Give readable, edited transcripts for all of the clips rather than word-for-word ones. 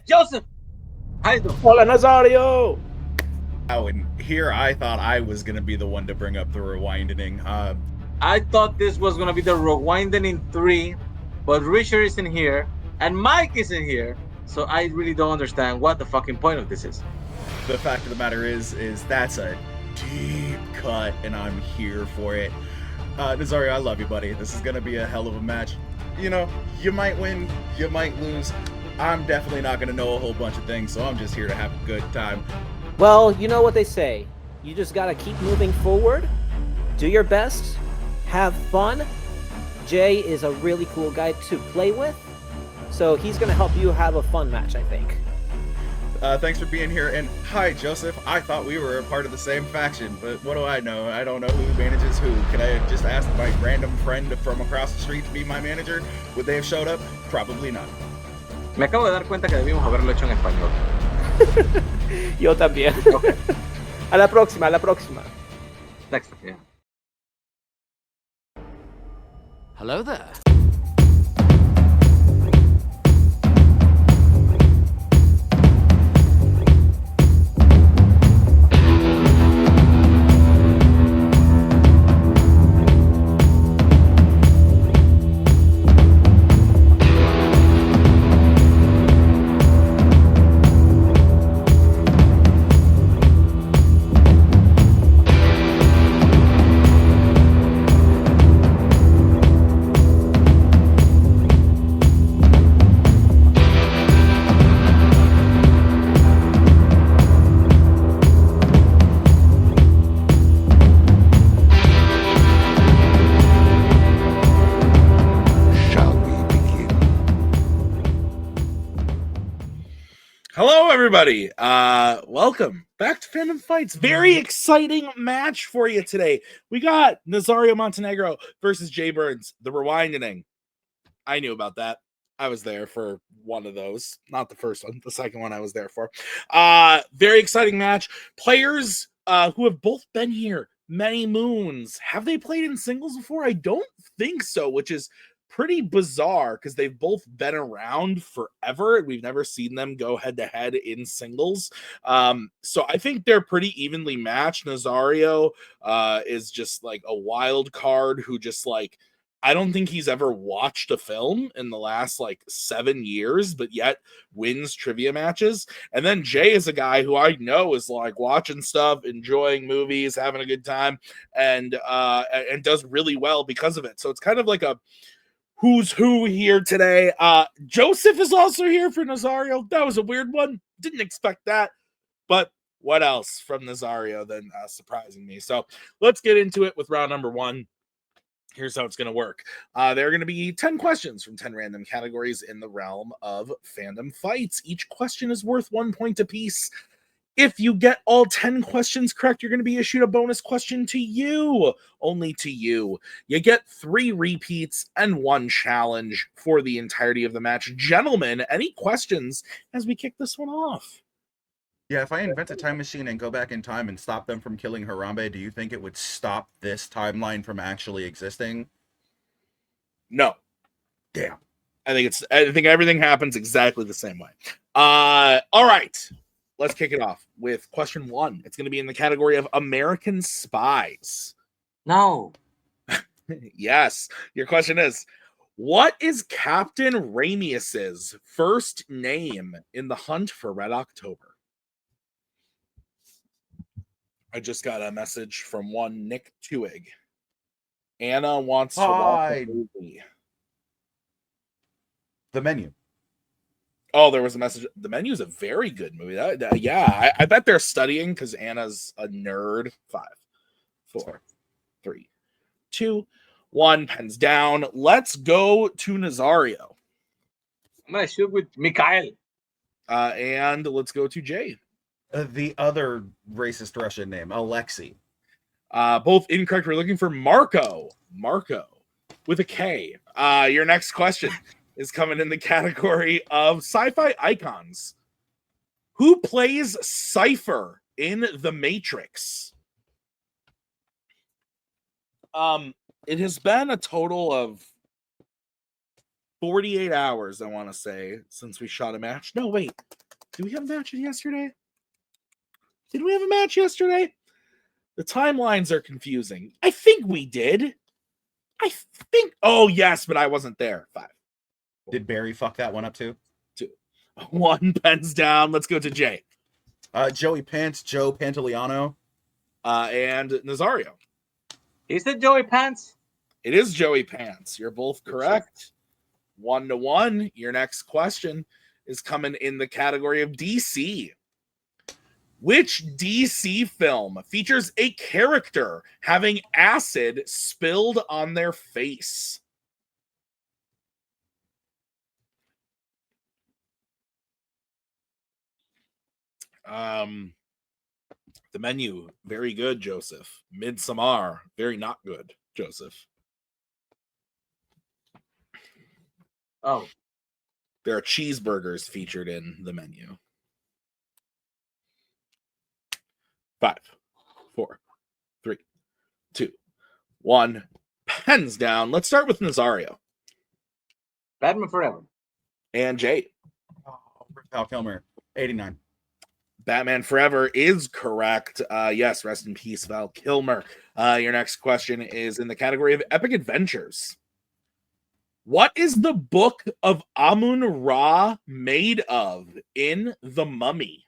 Joseph! How you doing? Hola, Nazario! Oh, and here I thought I was going to be the one to bring up the rewinding. I thought this was going to be the rewinding in 3, but Richard isn't here, and Mike isn't here, so I really don't understand what the fucking point of this is. The fact of the matter is that's a deep cut, and I'm here for it. Nazario, I love you, buddy. This is going to be a hell of a match. You know, you might win, you might lose. I'm definitely not going to know a whole bunch of things, so I'm just here to have a good time. Well, you know what they say. You just gotta keep moving forward, do your best, have fun. Jay is a really cool guy to play with, so he's gonna help you have a fun match, I think. Thanks for being here, and hi, Joseph. I thought we were a part of the same faction, but what do I know? I don't know who manages who. Could I just ask my random friend from across the street to be my manager? Would they have showed up? Probably not. Me acabo de dar cuenta que debimos haberlo hecho en español. Yo también. Okay. A la próxima, a la próxima. Next, yeah. Hello there. Hello, everybody. Welcome back to Fandom Fights. Very exciting match for you today. We got Nazario Montenegro versus Jay Burnz, the rewinding. I knew about that. I was there for one of those. Not the first one. The second one I was there for. Very exciting match. Players who have both been here many moons. Have they played in singles before? I don't think so, which is pretty bizarre because they've both been around forever. We've never seen them go head to head in singles. So I think they're pretty evenly matched. Nazario is just like a wild card who just like, I don't think he's ever watched a film in the last like 7 years, but yet wins trivia matches. And then Jay is a guy who I know is like watching stuff, enjoying movies, having a good time, and does really well because of it. So it's kind of like a who's who here today. Joseph is also here for Nazario. That was a weird one. Didn't expect that. But what else from Nazario than surprising me? So let's get into it with round number 1. Here's how it's going to work. There are going to be 10 questions from 10 random categories in the realm of Fandom Fights. Each question is worth 1 point apiece. If you get all 10 questions correct, you're going to be issued a bonus question to you, only to you. You get 3 repeats and 1 challenge for the entirety of the match. Gentlemen, any questions as we kick this one off? Yeah, if I invent a time machine and go back in time and stop them from killing Harambe, do you think it would stop this timeline from actually existing? No. Damn. I think everything happens exactly the same way. All right. Let's kick it off with question 1. It's going to be in the category of American Spies. No. Yes. Your question is, what is Captain Ramius's first name in the hunt for Red October? I just got a message from one Nick Tuig. Anna wants to watch the movie. The Menu. Oh, there was a message. The Menu is a very good movie. Yeah, I bet they're studying because Anna's a nerd. 5, 4, 3, 2, 1. Pens down. Let's go to Nazario. I'm going to shoot with Mikhail. And let's go to Jay. The other racist Russian name, Alexei. Both incorrect. We're looking for Marco. Marco with a K. Your next question is coming in the category of sci-fi icons. Who plays Cypher in The Matrix? It has been a total of 48 hours, I want to say, since we shot a match. No, wait. Did we have a match yesterday? Did we have a match yesterday? The timelines are confusing. I think we did. I think. Oh, yes, but I wasn't there. 5. Did Barry fuck that one up too? 2. 1, pens down. Let's go to Jay. Joey Pants, Joe Pantoliano. And Nazario. Is it Joey Pants? It is Joey Pants. You're both correct. 1-1. Your next question is coming in the category of DC. Which DC film features a character having acid spilled on their face? The menu, very good, Joseph. Midsommar, very not good, Joseph. Oh. There are cheeseburgers featured in the menu. 5, 4, 3, 2, 1. Pens down. Let's start with Nazario. Batman Forever. And Jay. Val Kilmer, 89. Batman Forever is correct. Yes, rest in peace, Val Kilmer. Your next question is in the category of epic adventures. What is the book of Amun-Ra made of in The Mummy?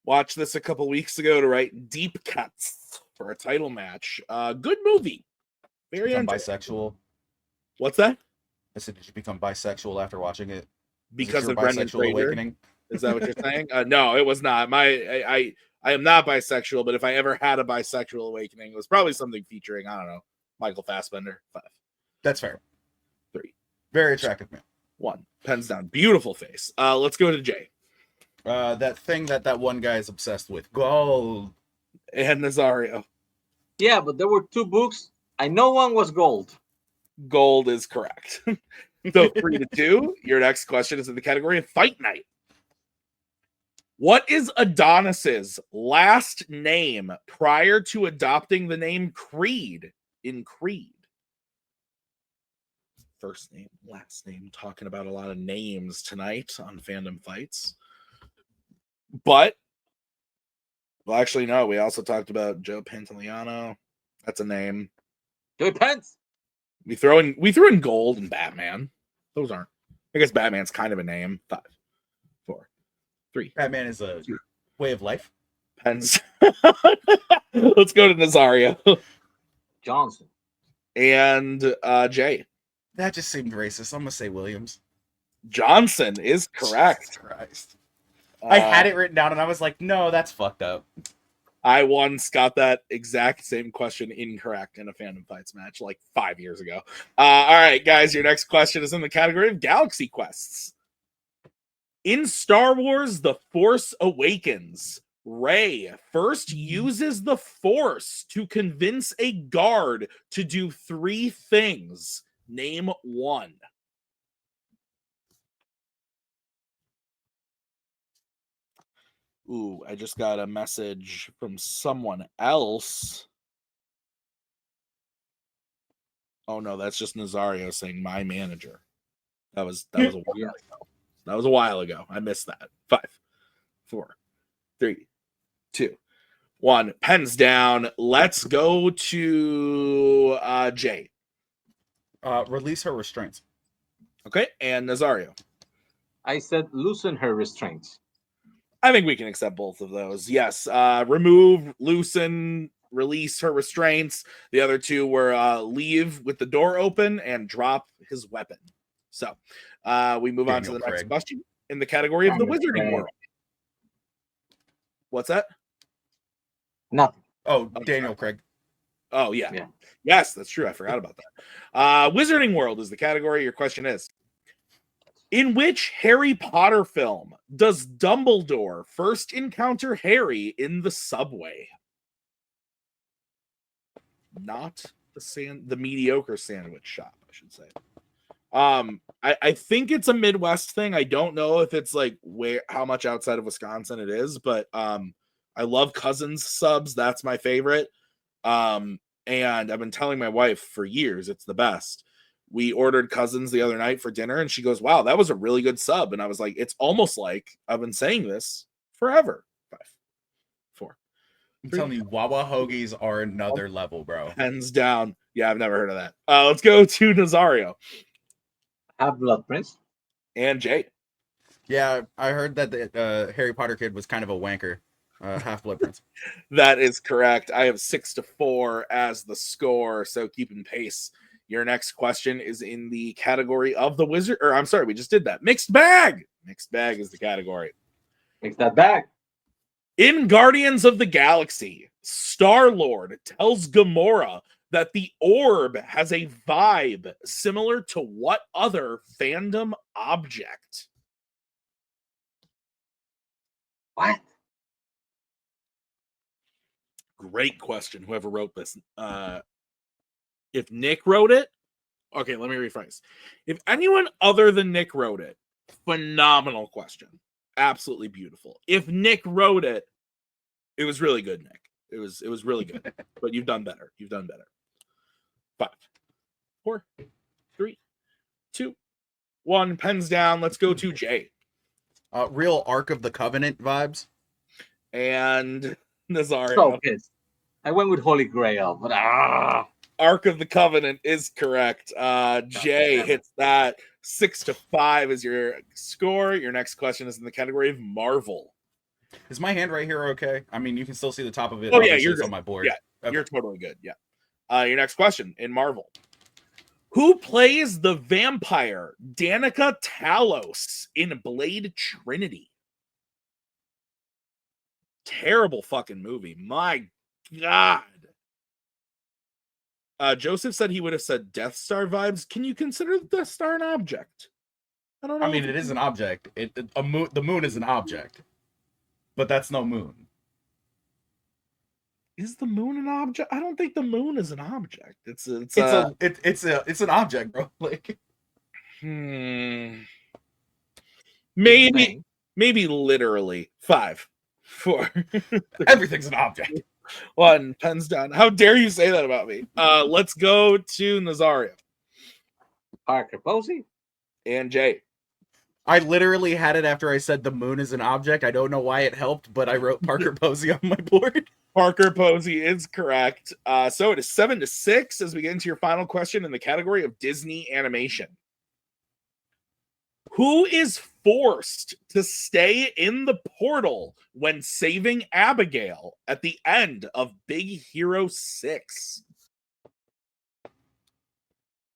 Watched this a couple weeks ago to write deep cuts for a title match. Good movie. Very bisexual. What's that? I said, did you become bisexual after watching it? Because of Brendan Brendan Fraser? awakening? Is that what you're saying? No, it was not. I am not bisexual, but if I ever had a bisexual awakening, it was probably something featuring, I don't know, Michael Fassbender. 5. That's fair. 3. Very attractive man. 1. Pens down. Beautiful face. Let's go to Jay. That thing that one guy is obsessed with. Gold. And Nazario. Yeah, but there were 2 books. I know one was gold. Gold is correct. So 3-2. Your next question is in the category of Fight Night. What is Adonis's last name prior to adopting the name Creed in Creed? First name, last name, talking about a lot of names tonight on Fandom Fights. But, well, actually, no, we also talked about Joe Pantoliano. That's a name. Joey Pants. We threw in Gold and Batman. Those aren't. I guess Batman's kind of a name. 5, 4, 3. Batman is a way of life. Pens. Let's go to Nazario. Johnson. And Jay. That just seemed racist. I'm gonna say Williams. Johnson is correct. Jesus Christ. I had it written down and I was like, no, that's fucked up. I once got that exact same question incorrect in a Fandom Fights match like 5 years ago. All right, guys, your next question is in the category of Galaxy Quests. In Star Wars The Force Awakens, Rey first uses the Force to convince a guard to do 3 things. Name 1. Ooh, I just got a message from someone else. Oh no, that's just Nazario saying my manager. That was a while ago. That was a while ago. I missed that. 5, 4, 3, 2, 1. Pens down. Let's go to Jay. Release her restraints. Okay, and Nazario. I said loosen her restraints. I think we can accept both of those. Yes. Remove, loosen, release her restraints. The other 2 were leave with the door open and drop his weapon. So we move on to the next question in the category of the Wizarding World. What's that? Nothing. Oh, Daniel Craig. Oh, yeah. Yes, that's true. I forgot about that. Wizarding World is the category. Your question is, in which Harry Potter film does Dumbledore first encounter Harry in the subway? Not the mediocre sandwich shop, I should say. I think it's a Midwest thing. I don't know if it's like how much outside of Wisconsin it is, but I love Cousins subs. That's my favorite. And I've been telling my wife for years it's the best. We ordered Cousins the other night for dinner, and she goes, "Wow, that was a really good sub." And I was like, "It's almost like I've been saying this forever." 5, 4. I'm telling you, Wawa hoagies are another level, bro. Hands down. Yeah, I've never heard of that. Let's go to Nazario Half-Blood Prince. and Jay. Yeah, I heard that the Harry Potter kid was kind of a wanker. Half-Blood Prince. That is correct. I have 6-4 as the score, so keeping pace. Your next question is in the category of the wizard, or I'm sorry, we just did that. Mixed bag. Mixed bag is the category. Mix that bag. In Guardians of the Galaxy, Star-Lord tells Gamora that the orb has a vibe similar to what other fandom object? What? Great question, whoever wrote this. If Nick wrote it, okay, let me rephrase. If anyone other than Nick wrote it, phenomenal question. Absolutely beautiful. If Nick wrote it, it was really good, Nick. It was really good. But you've done better. You've done better. 5, 4, 3, 2, 1. Pens down. Let's go to Jay. Real Ark of the Covenant vibes. And Nazario. So pissed. I went with Holy Grail, but Ark of the Covenant is correct. Jay hits that. 6-5 is your score. Your next question is in the category of Marvel. Is my hand right here okay? I mean, you can still see the top of it. Oh, yeah, Obviously, you're it's good. on my board. Yeah, Okay. you're totally good. Yeah. Your next question in Marvel. Who plays the vampire Danica Talos in Blade Trinity? Terrible fucking movie. My God. Joseph said he would have said Death Star vibes. Can you consider the Death Star an object? I don't know. I mean, it is an object. The moon is an object, but that's no moon. Is the moon an object? I don't think the moon is an object. It's an object, bro. Like, maybe literally. 5, 4. everything's an object. 1. Pens down. How dare you say that about me? Let's go to Nazario Parker Posey. and Jay. I literally had it after I said the moon is an object. I don't know why it helped, but I wrote Parker Posey on my board. Parker Posey is correct. So it is 7-6 as we get into your final question in the category of Disney animation. Who is forced to stay in the portal when saving Abigail at the end of Big Hero 6?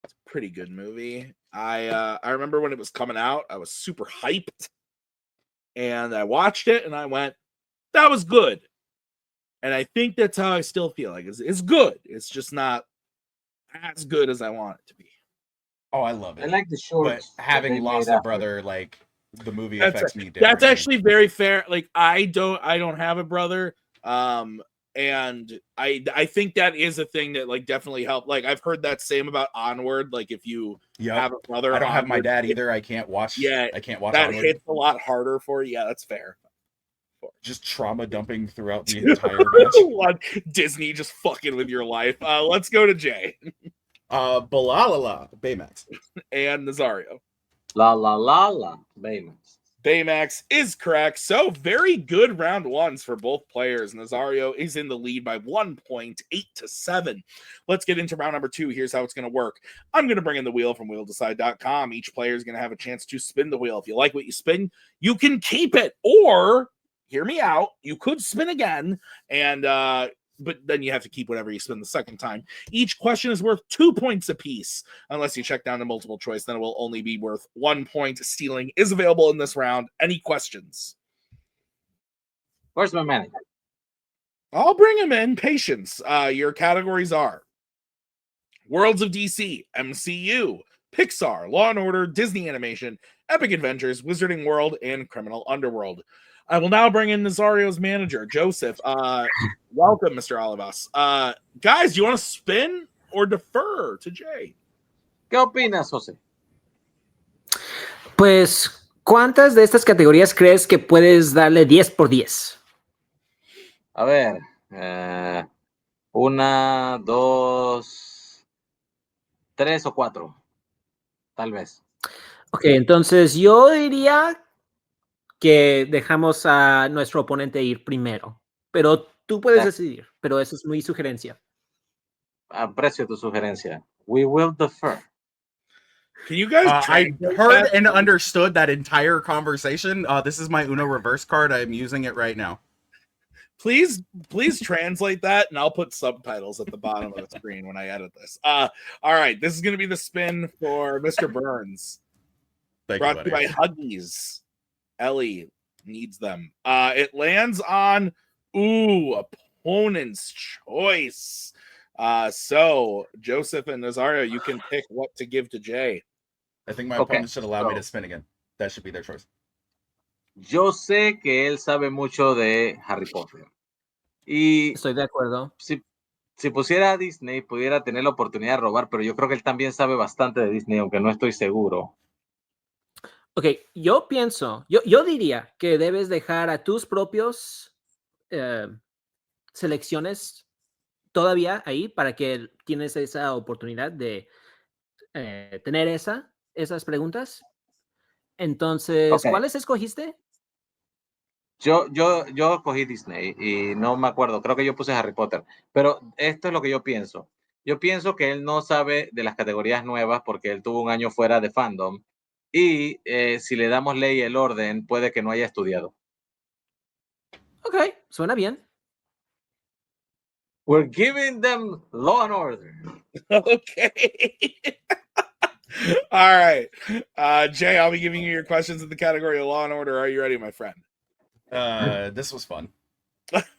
It's a pretty good movie. I remember when it was coming out, I was super hyped. And I watched it and I went, that was good. And I think that's how I still feel like it's good. It's just not as good as I want it to be. Oh, I love it. I like the shorts. But having lost a brother, like, the movie affects me differently. That's actually very fair. Like, I don't have a brother. And I think that is a thing that, like, definitely helped. Like, I've heard that same about Onward. Like, if you have a brother, I don't have my dad either. I can't watch. Yeah, I can't watch. That Onward. hits a lot harder for you. Yeah, that's fair. Just trauma dumping throughout the entire match. Disney just fucking with your life. Let's go to Jay. Balalala, Baymax. And Nazario. La Baymax. Baymax is correct. So very good round ones for both players. Nazario is in the lead by 1 point, 8-7. Let's get into round number 2. Here's how it's going to work. I'm going to bring in the wheel from wheeldecide.com. Each player is going to have a chance to spin the wheel. If you like what you spin, you can keep it, or hear me out, you could spin again, and but then you have to keep whatever you spin the second time. Each question is worth 2 points apiece. Unless you check down to multiple choice, then it will only be worth 1 point. Stealing is available in this round. Any questions? Where's my manager? I'll bring him in. Patience. Your categories are Worlds of DC, MCU, Pixar, Law & Order, Disney Animation, Epic Adventures, Wizarding World, and Criminal Underworld. I will now bring in Nazario's manager, Joseph. Welcome, Mr. Olivas. Guys, do you want to spin or defer to Jay? ¿Qué opinas, José? Pues, ¿cuántas de estas categorías crees que puedes darle 10 por 10? A ver, Una, dos, tres o cuatro, tal vez. Ok, entonces yo diría que dejamos a nuestro oponente ir primero, pero tú puedes decidir, pero eso es mi sugerencia. Aprecio tu sugerencia. We will defer. Can you guys I translate heard that? and understood that entire conversation. This is my Uno reverse card. I'm using it right now. Please translate that, and I'll put subtitles at the bottom of the screen when I edit this. All right, this is going to be the spin for Mr. Burnz. Thank Brought you, to you by Huggies. Ellie needs them. It lands on opponent's choice. So Joseph and Nazario, you can pick what to give to Jay. I think my Okay, opponent should allow me so- to spin again. That should be their choice. Yo sé que él sabe mucho de Harry Potter. Y Estoy de acuerdo. si pusiera a Disney, pudiera tener la oportunidad de robar, pero yo creo que él también sabe bastante de Disney, aunque no estoy seguro. Ok, yo pienso, yo diría que debes dejar a tus propios selecciones todavía ahí para que tienes esa oportunidad de tener esas preguntas. Entonces, Ok, ¿cuáles escogiste? yo cogí Disney y no me acuerdo, creo que yo puse Harry Potter, pero esto es lo que yo pienso. Yo pienso que él no sabe de las categorías nuevas porque él tuvo un año fuera de fandom y si le damos ley y el orden, puede que no haya estudiado. Ok, suena bien. We're giving them law and order. Okay. All right. Jay, I'll be giving you your questions in the category of Law and Order. Are you ready, my friend? This was fun.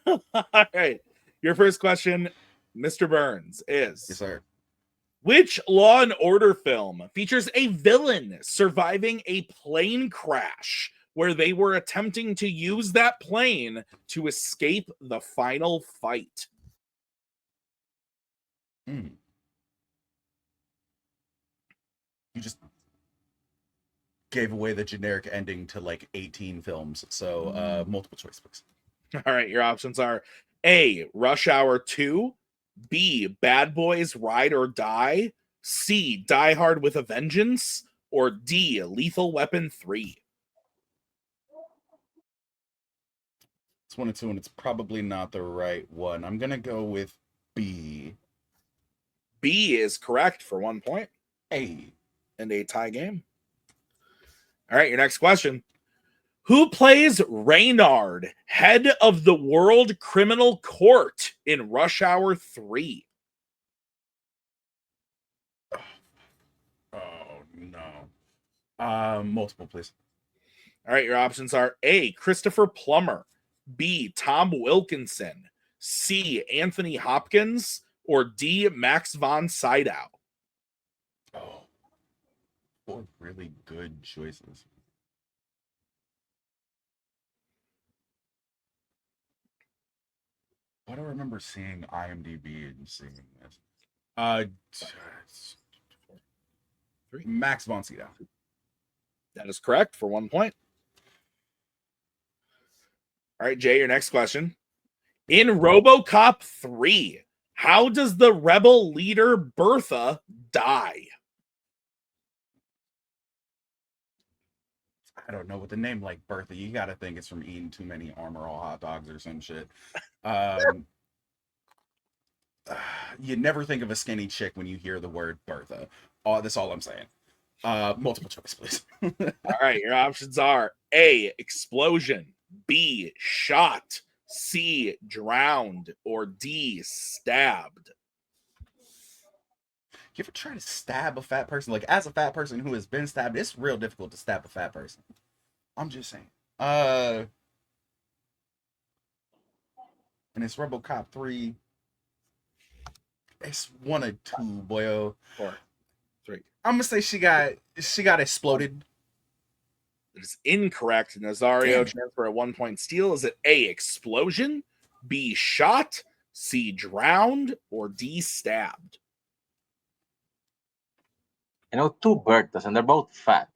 All right. Your first question, Mr. Burnz, is Yes, sir. which Law and Order film features a villain surviving a plane crash where they were attempting to use that plane to escape the final fight? You just gave away the generic ending to like 18 films. So multiple choice, please. All right, your options are A, Rush Hour 2, B, Bad Boys Ride or Die, C, Die Hard with a Vengeance, or D, Lethal Weapon 3. It's 1 and 2, and it's probably not the right one. I'm gonna go with B. B is correct for 1 point A. and a tie game. All right, your next question. Who plays Reynard, head of the World Criminal Court in Rush Hour 3? Oh no. Multiple, please. All right, your options are A, Christopher Plummer, B, Tom Wilkinson, C, Anthony Hopkins, or D, Max von Sydow. Oh, 4 really good choices. Why do I remember seeing IMDb and seeing this? Max von Sydow. That is correct for 1 point. All right, Jay, your next question. In RoboCop 3, how does the rebel leader Bertha die? I don't know, with a name like Bertha, you gotta think it's from eating too many Armor All hot dogs or some shit. You never think of a skinny chick when you hear the word Bertha. That's all I'm saying. Multiple choice, please. All right, your options are A, explosion, B, shot, C, drowned, or D, stabbed. You ever try to stab a fat person? Like, as a fat person who has been stabbed, it's real difficult to stab a fat person. I'm just saying. And it's RoboCop 3. It's 1 or 2, boyo. 4, 3. I'm gonna say she got exploded. It is incorrect. Nazario, chance for a 1 point steal. Is it A, explosion, B, shot, C, drowned, or D, stabbed? I know 2 Bertas, and they're both fat.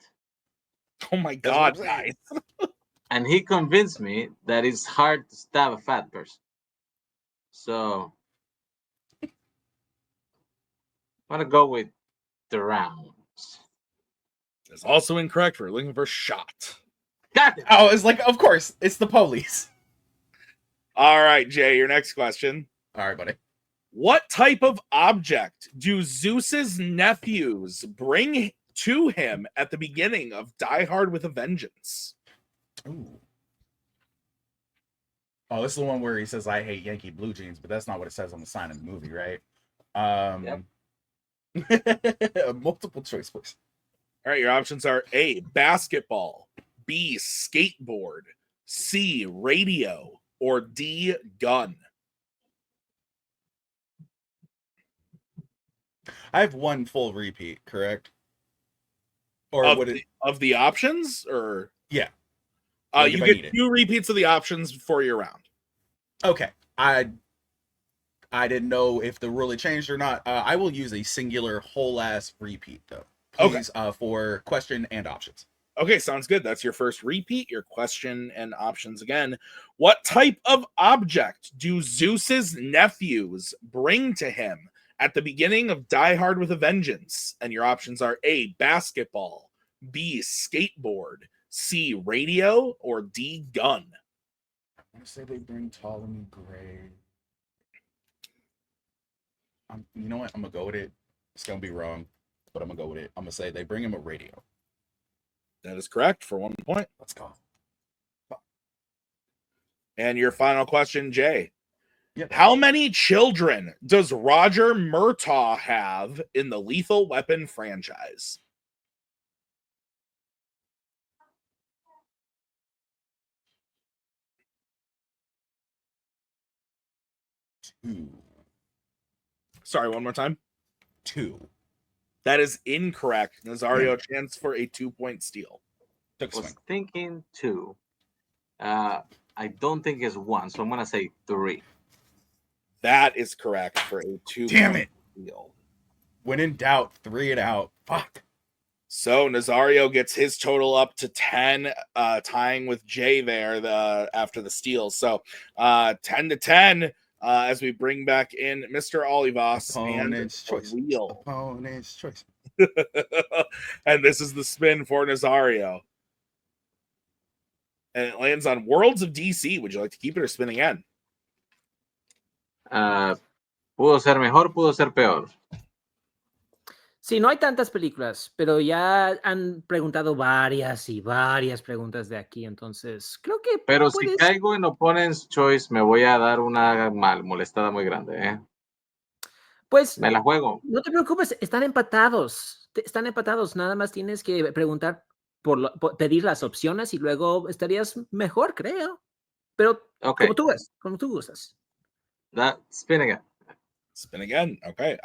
Oh my God, guys. And he convinced me that it's hard to stab a fat person. So I'm gonna go with drowns. It's also incorrect. We're looking for shot. Got it. Oh, it's like, of course, it's the police. All right, Jay, your next question. All right, buddy. What type of object do Zeus's nephews bring to him at the beginning of Die Hard with a Vengeance? Ooh. Oh, this is the one where he says, "I hate Yankee blue jeans," but that's not what it says on the sign in the movie, right? Multiple choice, please. All right, your options are A, basketball, B, skateboard, C, radio, or D, gun. I have one full repeat, correct? Or of the options, or yeah, like you get 2 repeats of the options for your round. Okay, I didn't know if the rule had changed or not. I will use a singular whole ass repeat though, please, for question and options. Okay, sounds good. That's your first repeat, your question and options again. What type of object do Zeus's nephews bring to him at the beginning of Die Hard with a Vengeance? And your options are A, basketball, B, skateboard, C, radio, or D, gun. I'm going to say they bring Ptolemy Gray. You know what? I'm going to go with it. It's going to be wrong, but I'm going to go with it. I'm going to say they bring him a radio. That is correct for 1 point. Let's go. And your final question, Jay. Yep. How many children does Roger Murtaugh have in the Lethal Weapon franchise? Two. Sorry, one more time. 2. That is incorrect. Nazario, chance for a 2-point steal. I was thinking 2. I don't think it's 1, so I'm gonna say 3. That is correct for a 2-point Damn it. steal. When in doubt, 3 it out. Fuck. So Nazario gets his total up to 10, tying with Jay there after the steal. So 10-10 as we bring back in Mr. Olivas Opponent's and choice. Wheel. Opponent's choice. And this is the spin for Nazario. And it lands on Worlds of DC. Would you like to keep it or spin again? Pudo ser mejor, pudo ser peor. Sí, no hay tantas películas, pero ya han preguntado varias y varias preguntas de aquí, entonces creo que Pero si caigo en Opponent's Choice, me voy a dar una molestada muy grande, ¿eh? Pues me la juego. No te preocupes, están empatados. Nada más tienes que preguntar por pedir las opciones y luego estarías mejor, creo. Pero como tú ves, como tú gustas. Spin again. Spin again. Okay.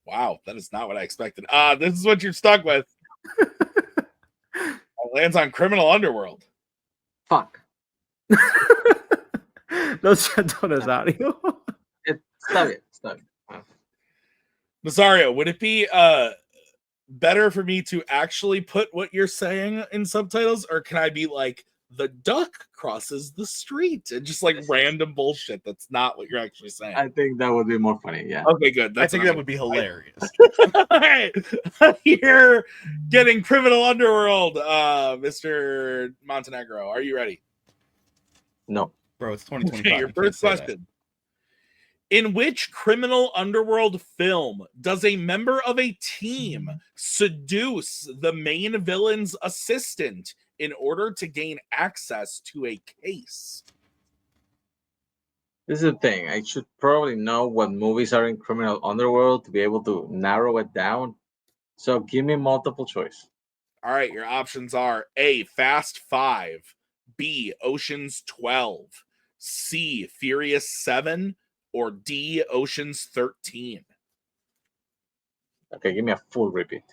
Wow, that is not what I expected. This is what you're stuck with. It lands on Criminal Underworld. Fuck. Lo siento, Nazario. Está bien. Nazario, would it be better for me to actually put what you're saying in subtitles, or can I be like, the duck crosses the street and just like random bullshit that's not what you're actually saying? I think that would be more funny. Yeah. Okay, good. I think that would be hilarious. All right. You're getting Criminal Underworld, Mr. Montenegro. Are you ready? No. Bro, it's 2025. Okay, your first question. In which Criminal Underworld film does a member of a team seduce the main villain's assistant in order to gain access to a case? This is the thing. I should probably know what movies are in Criminal Underworld to be able to narrow it down. So give me multiple choice. All right, your options are A, Fast 5, B, Ocean's 12, C, Furious 7, or D, Ocean's 13. Okay, give me a full repeat.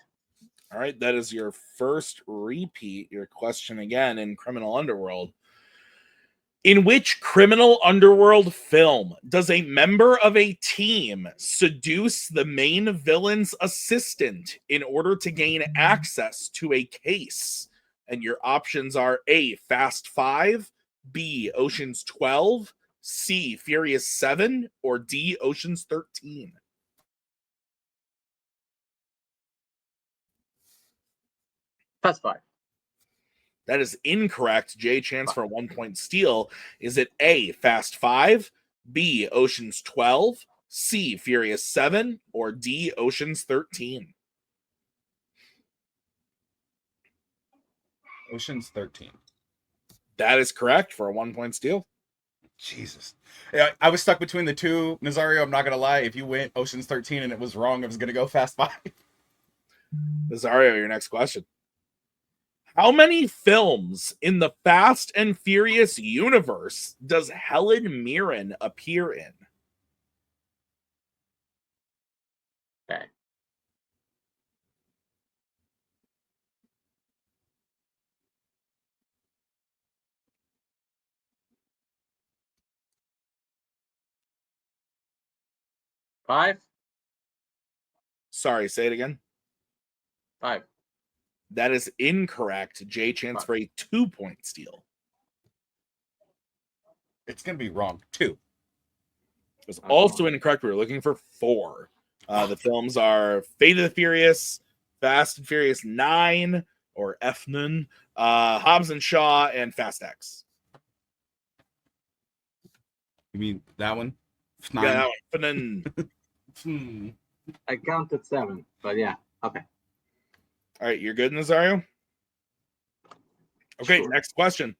All right, that is your first repeat. Your question again in Criminal Underworld. In which Criminal Underworld film does a member of a team seduce the main villain's assistant in order to gain access to a case? And your options are A, Fast 5, B, Ocean's 12, C, Furious 7, or D, Ocean's 13. Fast 5. That is incorrect. Jay, chance for a 1-point steal. Is it A, Fast 5, B, Ocean's 12, C, Furious 7, or D, Ocean's 13? Ocean's 13. That is correct for a 1-point steal. Jesus. Yeah, I was stuck between the two. Nazario, I'm not going to lie. If you went Ocean's 13 and it was wrong, I was going to go Fast 5. Nazario, your next question. How many films in the Fast and Furious universe does Helen Mirren appear in? Okay. Five. Sorry, say it again. 5. That is incorrect. Jay, chance for a 2-point steal. It's going to be wrong. 2. It was also incorrect. We were looking for 4. The films are Fate of the Furious, Fast and Furious 9, or F-nun, Hobbs and Shaw, and Fast X. You mean that one? Yeah, that one. I counted 7, but yeah. Okay. All right, you're good, Nazario? Okay, Sure. Next question.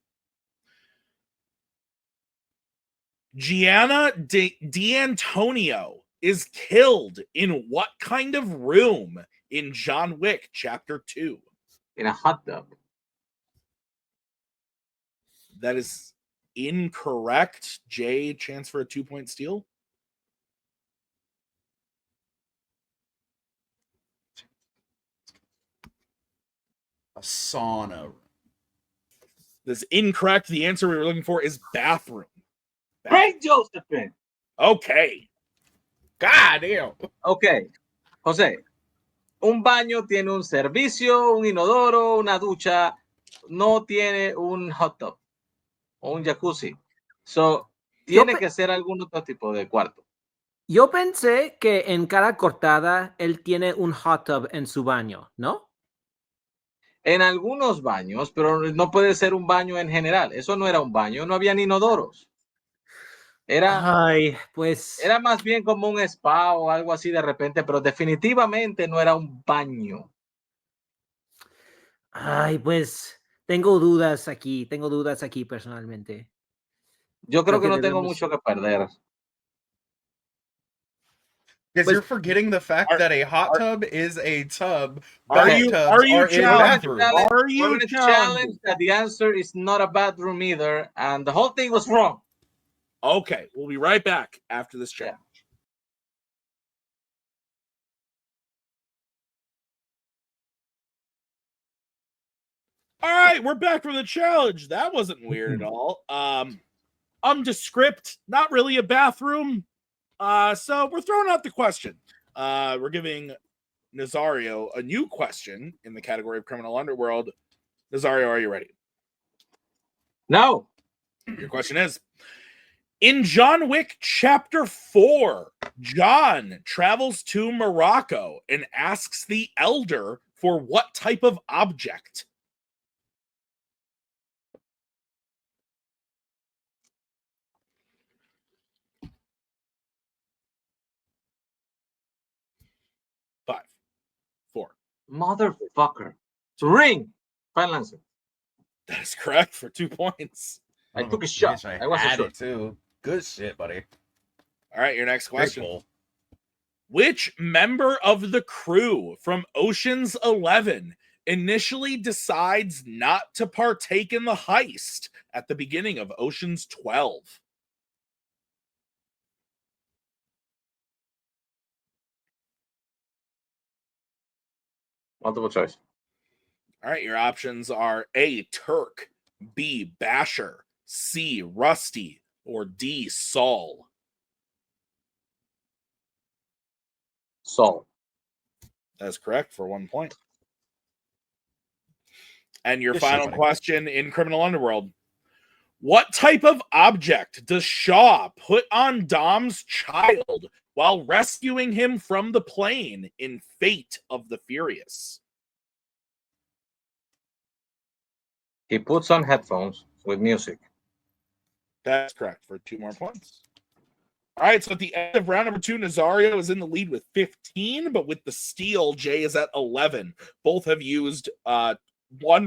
Gianna D'Antonio is killed in what kind of room in John Wick Chapter 2? In a hot tub. That is incorrect. Jay, chance for a 2-point steal. A sauna. That's incorrect. The answer we were looking for is bathroom. Great, Josephine. Okay. God damn. Ok. José, un baño tiene un servicio, un inodoro, una ducha, no tiene un hot tub o un jacuzzi. So, tiene que ser algún otro tipo de cuarto. Yo pensé que en cada cortada él tiene un hot tub en su baño, ¿no? En algunos baños, pero no puede ser un baño en general. Eso no era un baño, no había ni inodoros. Ay, pues. Era más bien como un spa o algo así de repente, pero definitivamente no era un baño. Ay, pues tengo dudas aquí personalmente. Yo creo que no debemos... tengo mucho que perder. Because you're forgetting the fact that a hot tub is a tub. Are you challenged? Are you challenged that the answer is not a bathroom either, and the whole thing was wrong? Okay, we'll be right back after this challenge. All right, we're back from the challenge. That wasn't weird at all. Undescript, not really a bathroom. So we're throwing out the question. We're giving Nazario a new question in the category of criminal underworld. Nazario, are you ready? No. Your question is, in John Wick Chapter 4, John travels to Morocco and asks the Elder for what type of object? Five, 4. Motherfucker. Ring. Final answer. That is correct for 2 points. I took a shot. I wasn't sure. it too. Good shit, buddy. All right, your next question. Cool. Which member of the crew from Ocean's 11 initially decides not to partake in the heist at the beginning of Ocean's 12? Multiple choice. All right, your options are A, Turk, B, Basher, C, Rusty, or D, Saul. Saul. That's correct for 1 point. And your final question in Criminal Underworld. What type of object does Shaw put on Dom's child while rescuing him from the plane in Fate of the Furious? He puts on headphones with music. That's correct for 2 more points. All right, so at the end of round number 2, Nazario is in the lead with 15, but with the steal, Jay is at 11. Both have used 1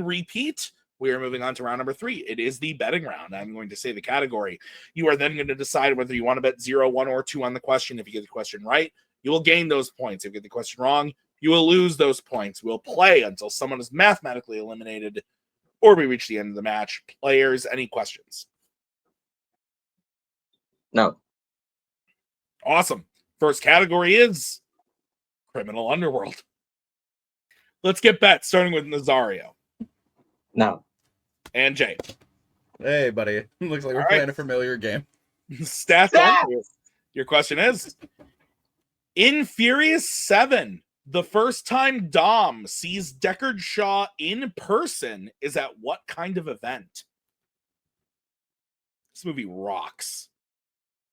repeat. We are moving on to round number 3. It is the betting round. I'm going to say the category. You are then going to decide whether you want to bet 0, 1, or 2 on the question. If you get the question right, you will gain those points. If you get the question wrong, you will lose those points. We'll play until someone is mathematically eliminated or we reach the end of the match. Players, any questions? No. Awesome. First category is Criminal Underworld. Let's get bets, starting with Nazario. No. And Jay. Hey, buddy. Looks like we're playing a familiar game. Stats only. Your question is, in Furious 7, the first time Dom sees Deckard Shaw in person is at what kind of event? This movie rocks.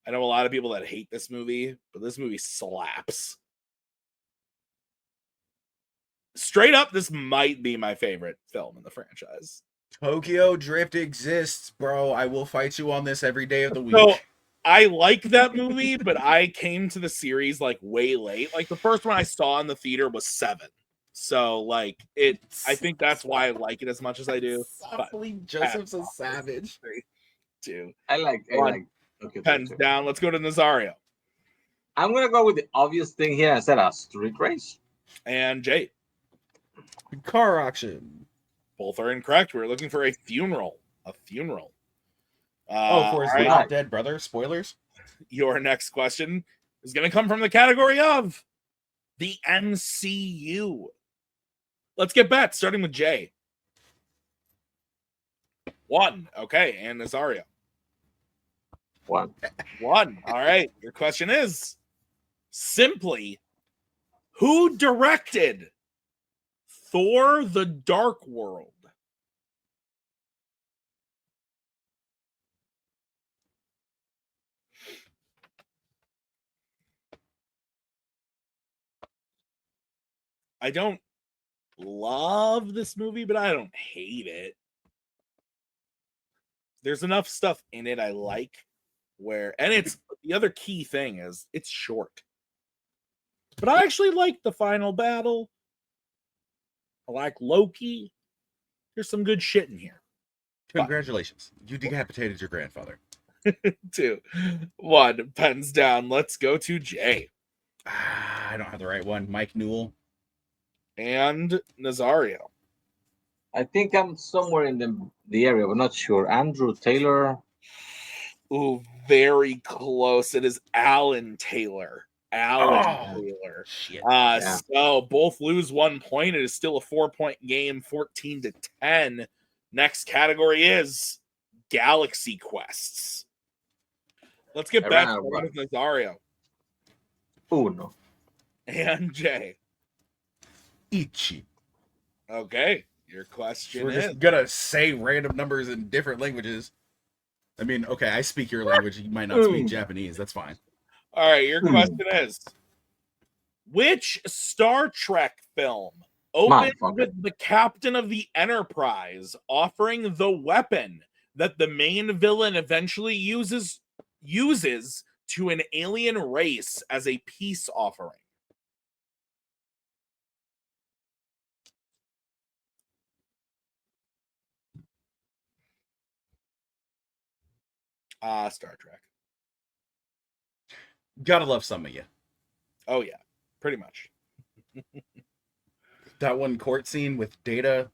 I know a lot of people that hate this movie, but this movie slaps. Straight up, this might be my favorite film in the franchise. Tokyo Drift exists, bro. I will fight you on this every day of the week. So, I like that movie, but I came to the series like way late. Like the first one I saw in the theater was 7. So like I think that's why I like it as much as I do. Joseph's a savage. 2. I like okay, Pens down. Let's go to Nazario. I'm gonna go with the obvious thing here. I said a street race. And Jay. Car auction. Both are incorrect. We're looking for a funeral. A funeral. For his not dead brother. Spoilers. Your next question is going to come from the category of the MCU. Let's get bets, starting with Jay. 1. Okay, and Nazario. 1. All right. Your question is simply, who directed Thor: The Dark World? I don't love this movie, but I don't hate it. There's enough stuff in it I like and it's the other key thing is it's short. But I actually like the final battle. I like Loki. There's some good shit in here. Congratulations. You decapitated your grandfather. 2, 1, pens down. Let's go to Jay. I don't have the right one. Mike Newell. And Nazario. I think I'm somewhere in the area, but not sure. Andrew Taylor. Ooh, very close. It is Alan Taylor. Taylor. Shit. So both lose 1 point. It is still a 4-point game, 14-10. Next category is Galaxy Quests. Let's get back to Nazario. Uno. And Jay. Ichi. Okay. Your question We're is just gonna say random numbers in different languages. I mean, okay, I speak your language. You might not speak Japanese. That's fine. all right. Your question is, which Star Trek film opened with the captain of the Enterprise offering the weapon that the main villain eventually uses to an alien race as a peace offering? Star Trek. Gotta love some of you. Oh yeah, pretty much. That one court scene with Data,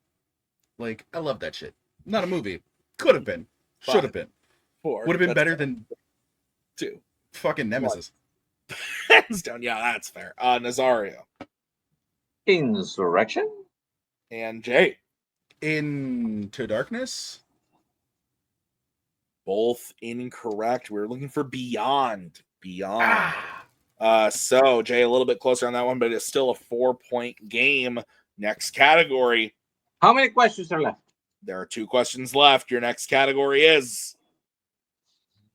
like, I love that shit. Not a movie. Could have been. Should have been. 4. Would have been better than 2. fucking Nemesis. Hands down. Yeah, that's fair. Nazario. Insurrection? And Jay. Into Darkness? Both incorrect. We're looking for Beyond. So Jay, a little bit closer on that one, but it's still a 4-point game. Next category. How many questions are left? There are 2 questions left. Your next category is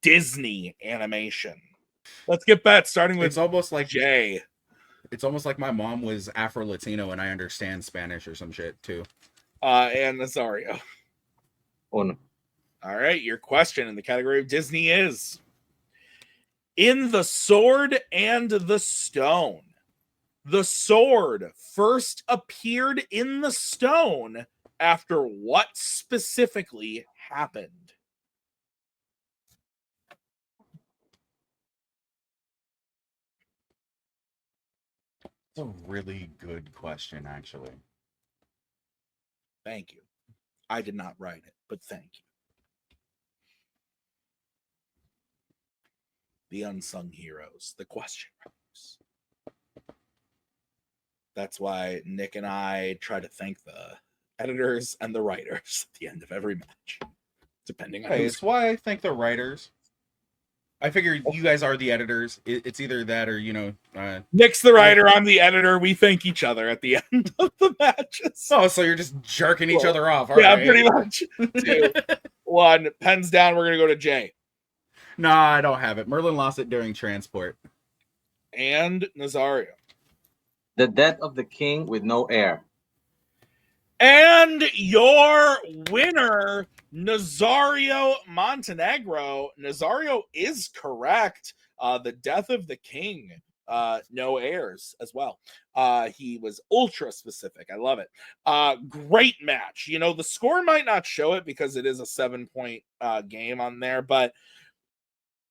Disney animation. Let's get bet, starting with It's almost like Jay. It's almost like my mom was Afro-Latino and I understand Spanish or some shit too. And Nazario. Uno. All right, your question in the category of Disney is: in The Sword and the Stone, the sword first appeared in the stone after what specifically happened? It's a really good question, actually. Thank you. I did not write it, but thank you. The unsung heroes, the question marks. That's why Nick and I try to thank the editors and the writers at the end of every match, depending on Hey, who's. it's why I thank the writers. I figure you guys are the editors. It's either that or, Nick's the writer, I'm the editor. We thank each other at the end of the matches. Oh, so you're just jerking each other off. All yeah, right. pretty much. 2, 1, pens down. We're going to go to Jay. Nah, I don't have it. Merlin lost it during transport. And Nazario. The death of the king with no heir. And your winner, Nazario Montenegro. Nazario is correct. The death of the king. No heirs as well. He was ultra specific. I love it. Great match. The score might not show it because it is a 7-point game on there, but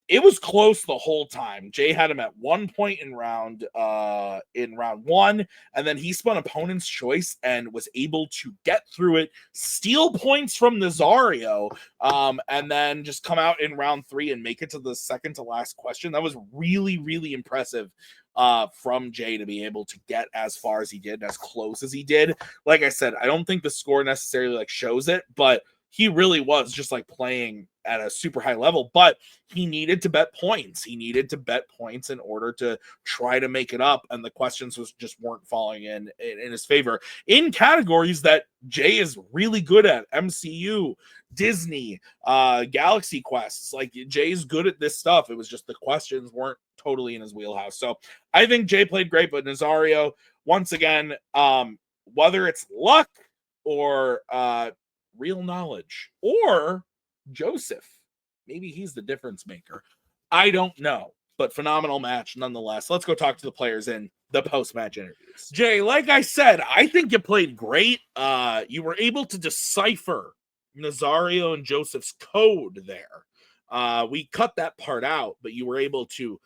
it was close the whole time. Jay had him at 1 point in round 1, and then he spun opponent's choice and was able to get through it, steal points from Nazario, and then just come out in round 3 and make it to the second to last question. That was really, really impressive from Jay to be able to get as far as he did, as close as he did. Like I said, I don't think the score necessarily shows it, but he really was just playing at a super high level, but he needed to bet points. He needed to bet points in order to try to make it up, and the questions just weren't falling in his favor in categories that Jay is really good at: MCU, Disney, Galaxy Quests. Jay's good at this stuff. It was just the questions weren't totally in his wheelhouse. So I think Jay played great, but Nazario, once again, whether it's luck or real knowledge, or Joseph, maybe he's the difference maker, I don't know, but phenomenal match nonetheless. Let's go talk to the players in the post-match interviews. Jay, like I said, I think you played great. You were able to decipher Nazario and Joseph's code there. We cut that part out, but you were able to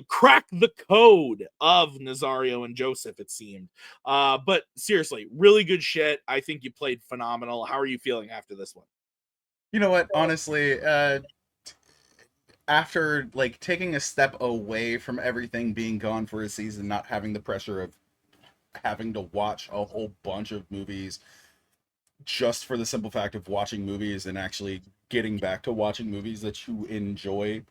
crack the code of Nazario and Joseph, it seemed. But seriously, really good shit. I think you played phenomenal. How are you feeling after this one? You know what? Honestly, after taking a step away from everything, being gone for a season, not having the pressure of having to watch a whole bunch of movies, just for the simple fact of watching movies and actually getting back to watching movies that you enjoy,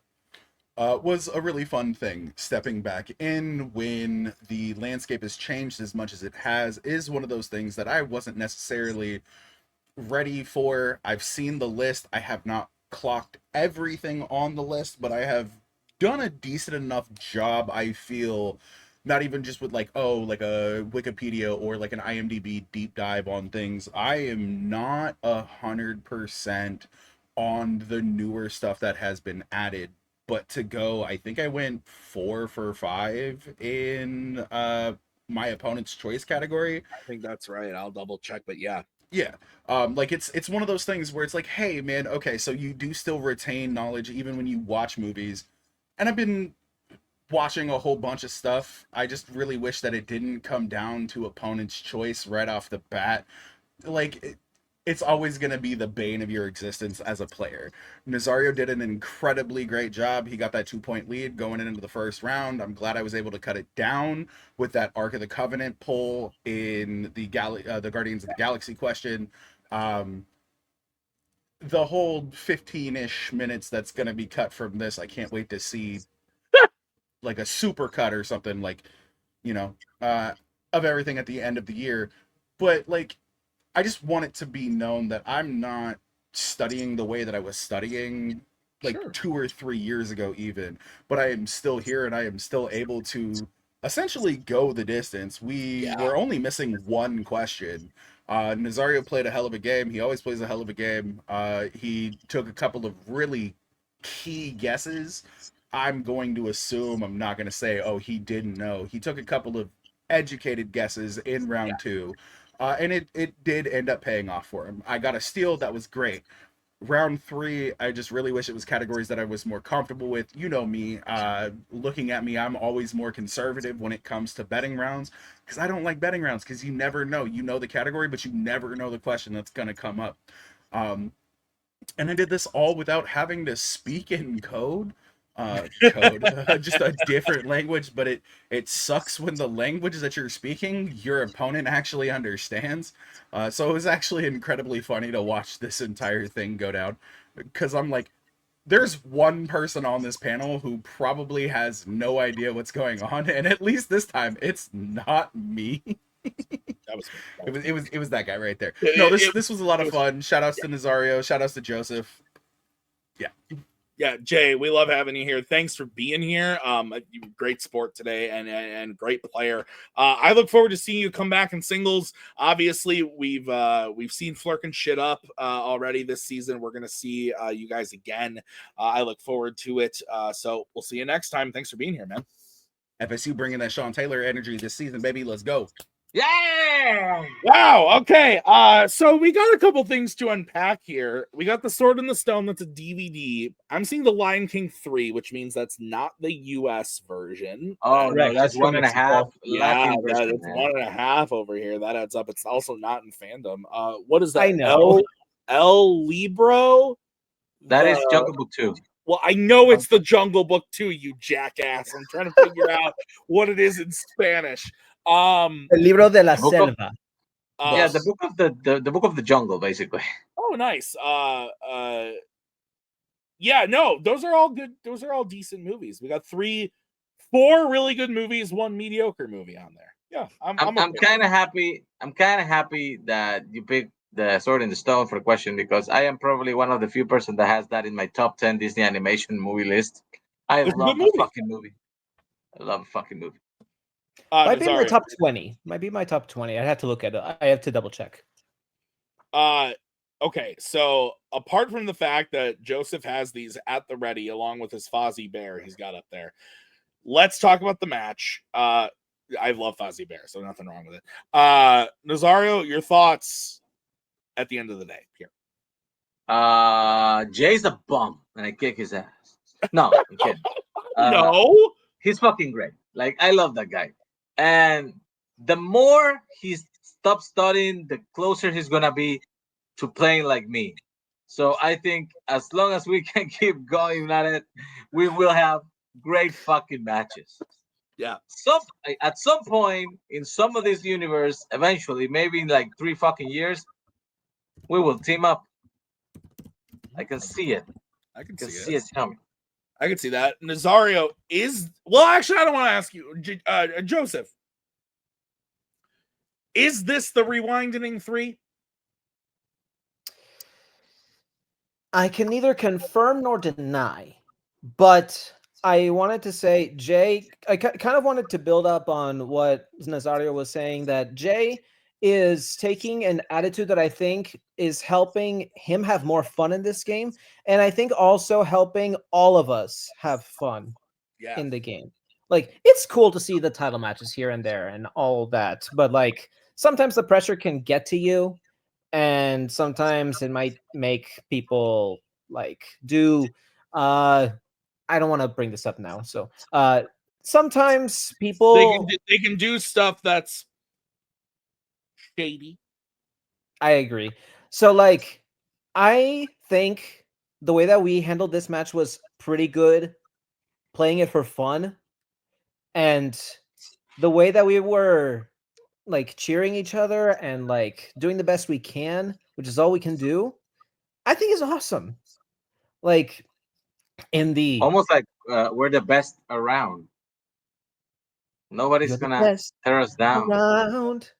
was a really fun thing. Stepping back in when the landscape has changed as much as it has is one of those things that I wasn't necessarily ready for. I've seen the list. I have not clocked everything on the list, but I have done a decent enough job, I feel, not even just with a Wikipedia or an IMDb deep dive on things. I am not 100% on the newer stuff that has been added, but to go, I think I went 4 for 5 in my opponent's choice category. I think that's right. I'll double check, but yeah. Yeah. It's one of those things where it's hey man, okay, so you do still retain knowledge even when you watch movies. And I've been watching a whole bunch of stuff. I just really wish that it didn't come down to opponent's choice right off the bat. It's always going to be the bane of your existence as a player. Nazario did an incredibly great job. He got that 2-point lead going into the first round. I'm glad I was able to cut it down with that Ark of the Covenant pull in the Guardians of the Galaxy question. The whole 15-ish minutes that's going to be cut from this, I can't wait to see a super cut or something of everything at the end of the year. But I just want it to be known that I'm not studying the way that I was studying Sure. 2 or 3 years ago even, but I am still here and I am still able to essentially go the distance. We were only missing one question. Nazario played a hell of a game. He always plays a hell of a game. He took a couple of really key guesses. I'm going to assume, I'm not going to say, oh, he didn't know. He took a couple of educated guesses in round two, and it did end up paying off for him. I got a steal that was great. Round three, I just really wish it was categories that I was more comfortable with. You know me, looking at me, I'm always more conservative when it comes to betting rounds, because I don't like betting rounds, because you never know. You know the category, but you never know the question that's going to come up. And I did this all without having to speak in code. Just a different language, but it sucks when the language that you're speaking your opponent actually understands. So it was actually incredibly funny to watch this entire thing go down, because I'm like, there's one person on this panel who probably has no idea what's going on, and at least this time it's not me. It was that guy right there. No, this was a lot of fun. Shout outs to Nazario, shout outs to Joseph. Yeah, Jay, we love having you here. Thanks for being here. Great sport today and great player. I look forward to seeing you come back in singles. Obviously, we've seen Flurkin shit up already this season. We're gonna see you guys again. I look forward to it. So we'll see you next time. Thanks for being here, man. FSU bringing that Sean Taylor energy this season, baby. Let's go. Yeah! Wow. Okay. So we got a couple things to unpack here. We got the Sword in the Stone. That's a DVD. I'm seeing the Lion King 3, which means that's not the US version. Oh, no, that's 1.5. Yeah, Latin version, it's man. 1.5 over here. That adds up. It's also not in fandom. What is that? I know. El Libro? That is Jungle Book 2. Well, I know it's the Jungle Book 2, you jackass. I'm trying to figure out what it is in Spanish. El libro de la Book of- selva. Yeah, the book of the jungle, basically. Oh, nice. Yeah, no, those are all good. Those are all decent movies. We got 4 really good movies, 1 mediocre movie on there. Yeah, I'm kind of happy. I'm kind of happy that you picked the Sword in the Stone for the question, because I am probably one of the few person that has that in my top 10 Disney animation movie list. I It's a love good the movie. fucking movie. I love a fucking movie. Might be my Nazario. top 20. Might be my top 20. I'd have to look at it. I have to double check. Okay, so apart from the fact that Joseph has these at the ready along with his Fozzie Bear he's got up there, let's talk about the match. I love Fozzie Bear, so nothing wrong with it. Nazario, your thoughts at the end of the day here. Jay's a bum, and I kick his ass. No, I'm kidding. No, He's fucking great. Like, I love that guy. And the more he stops studying, the closer he's gonna be to playing like me. So I think as long as we can keep going at it, we will have great fucking matches. Yeah. At some point in some of this universe, eventually, maybe in like 3 fucking years, we will team up. I can see it. I can See it coming. I can see that. Nazario is, well, actually, I don't want to ask you, Joseph. Is this the Rewinding 3? I can neither confirm nor deny, but I wanted to say, Jay, I kind of wanted to build up on what Nazario was saying, that Jay is taking an attitude that I think is helping him have more fun in this game, and I think also helping all of us have fun in the game. Like, it's cool to see the title matches here and there and all that, but like sometimes the pressure can get to you, and sometimes it might make people like do I don't want to bring this up now. So sometimes people they can do stuff that's shady. I agree. So like I think the way that we handled this match was pretty good, playing it for fun. And the way that we were like cheering each other and like doing the best we can, which is all we can do, I think is awesome. Like in the almost like we're the best around. Nobody's gonna tear us down. Around.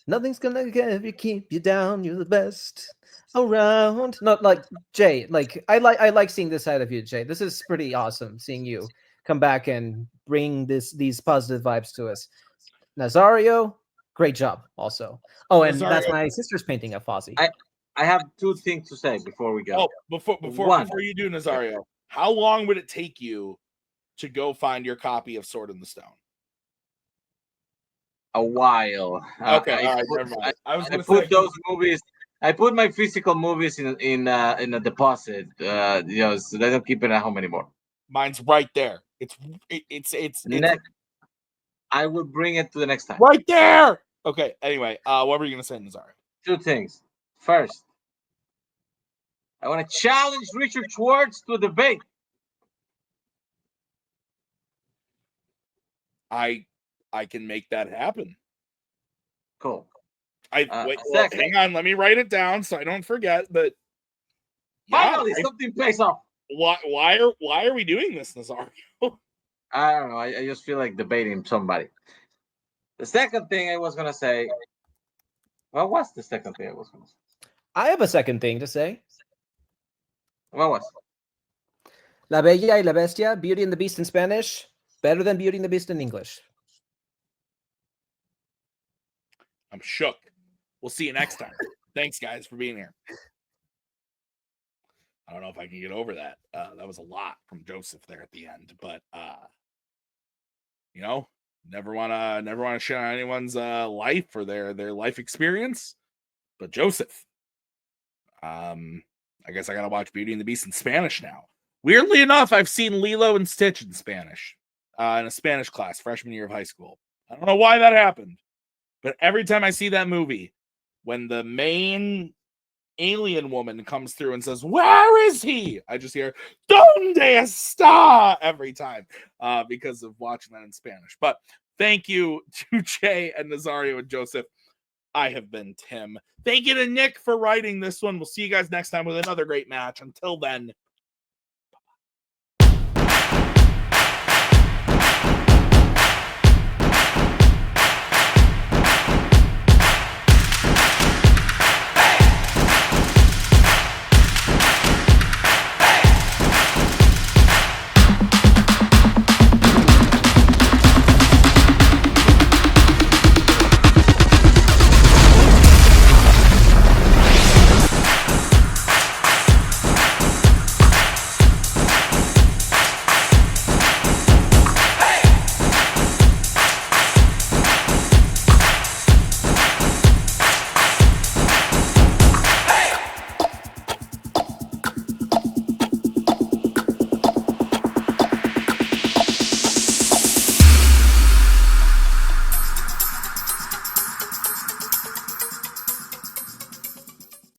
Nothing's gonna keep you down. You're the best around. Not like Jay. Like I like seeing this side of you, Jay. This is pretty awesome seeing you come back and bring these positive vibes to us. Nazario, Great job, also. Oh, and that's Nazario- my sister's painting of Fozzie. I have two things to say before we go. Oh, before One. you do, Nazario, how long would it take you to go find your copy of Sword in the Stone? A while. Okay, all right, never mind. I was I gonna put say those movies. I put my physical movies in a deposit. So they don't keep it at home anymore. mine's right there. It's Next, I will bring it to the next time. right there. Okay. Anyway, what were you gonna say, Nazario? Two things. First, I want to challenge Richard Schwartz to a debate. I can make that happen. Cool. Wait, well, second. hang on, let me write it down so I don't forget. But Finally, something pays off. Why are we doing this, Nazario? I don't know. I just feel like debating somebody. The second thing I was gonna say. What was the second thing I was gonna say? I have a second thing to say. What was? La Bella y la Bestia, Beauty and the Beast in Spanish, better than Beauty and the Beast in English. I'm shook. We'll see you next time. Thanks, guys, for being here. I don't know if I can get over that. That was a lot from Joseph there at the end, but never wanna shit on anyone's life or their life experience. But Joseph, I guess I gotta watch Beauty and the Beast in Spanish now. Weirdly enough, I've seen Lilo and Stitch in Spanish in a Spanish class freshman year of high school. I don't know why that happened, but every time I see that movie, when the main alien woman comes through and says, "Where is he?" I just hear "Donde está?" every time because of watching that in Spanish. But thank you to Jay and Nazario and Joseph. I have been Tim. Thank you to Nick for writing this one. We'll see you guys next time with another great match. Until then,